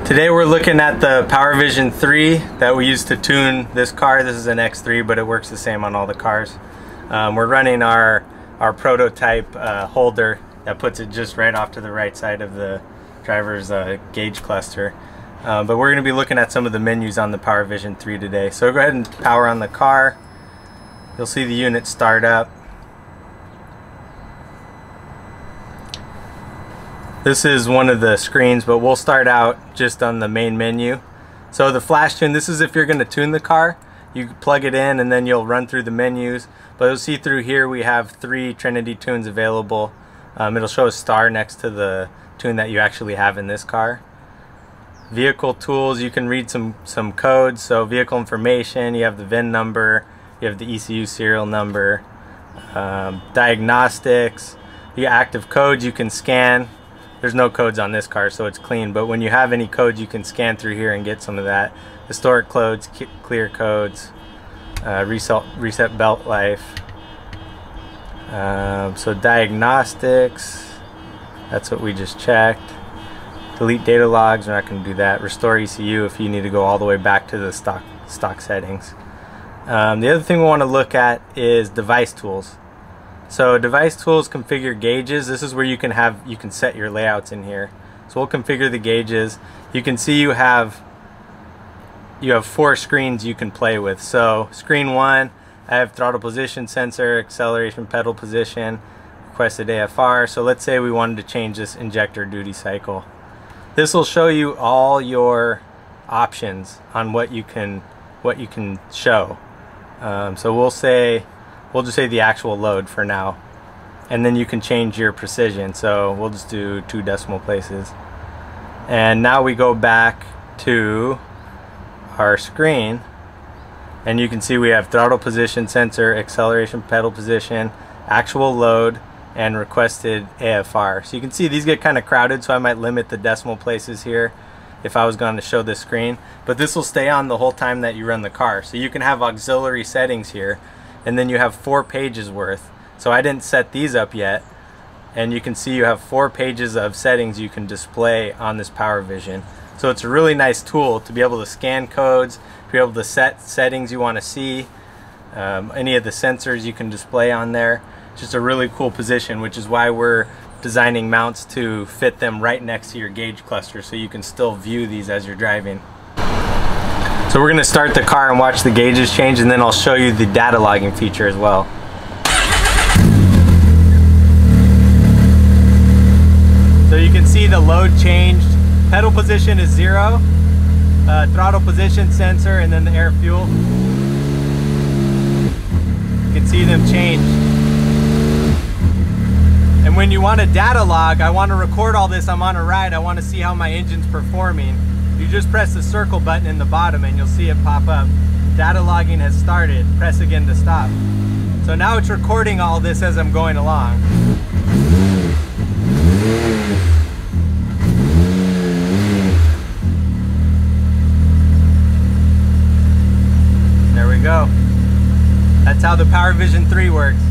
Today we're looking at the Powervision 3 that we used to tune this car. This is an X3, but it works the same on all the cars. We're running our prototype holder that puts it just right off to the right side of the driver's gauge cluster. But we're going to be looking at some of the menus on the Powervision 3 today. So go ahead and power on the car. You'll see the unit start up. This is one of the screens, but we'll start out just on the main menu. So the flash tune, this is if you're going to tune the car. You plug it in and then you'll run through the menus. But you'll see through here we have 3 Trinity tunes available. It'll show a star next to the tune that you actually have in this car. Vehicle tools, you can read some codes. So vehicle information, you have the VIN number, you have the ECU serial number. Diagnostics, you got active codes you can scan. There's no codes on this car, so it's clean, but when you have any codes you can scan through here and get some of that. Historic codes, clear codes, reset belt life. So diagnostics, that's what we just checked. Delete data logs, we're not going to do that. Restore ECU if you need to go all the way back to the stock settings. The other thing we want to look at is device tools. So device tools configure gauges. This is where you can set your layouts in here. So we'll configure the gauges. You can see you have 4 screens you can play with. So screen 1, I have throttle position sensor, acceleration pedal position, requested AFR. So let's say we wanted to change this injector duty cycle. This will show you all your options on what you can show. So we'll just say the actual load for now, and then you can change your precision. So we'll just do 2 decimal places, and now we go back to our screen and you can see we have throttle position sensor, acceleration pedal position, actual load, and requested AFR. So you can see these get kind of crowded, so I might limit the decimal places here if I was going to show this screen, but this will stay on the whole time that you run the car. So you can have auxiliary settings here, and then you have 4 pages worth. So I didn't set these up yet, and you can see you have 4 pages of settings you can display on this Powervision. So it's a really nice tool to be able to scan codes, to be able to set settings you want to see, any of the sensors you can display on there. It's just a really cool position, which is why we're designing mounts to fit them right next to your gauge cluster so you can still view these as you're driving. So we're going to start the car and watch the gauges change, and then I'll show you the data logging feature as well. So you can see the load changed. Pedal position is 0, throttle position sensor, and then the air fuel. You can see them change. And when you want a data log, I want to record all this, I'm on a ride, I want to see how my engine's performing. You just press the circle button in the bottom and you'll see it pop up. Data logging has started. Press again to stop. So now it's recording all this as I'm going along. There we go. That's how the Powervision 3 works.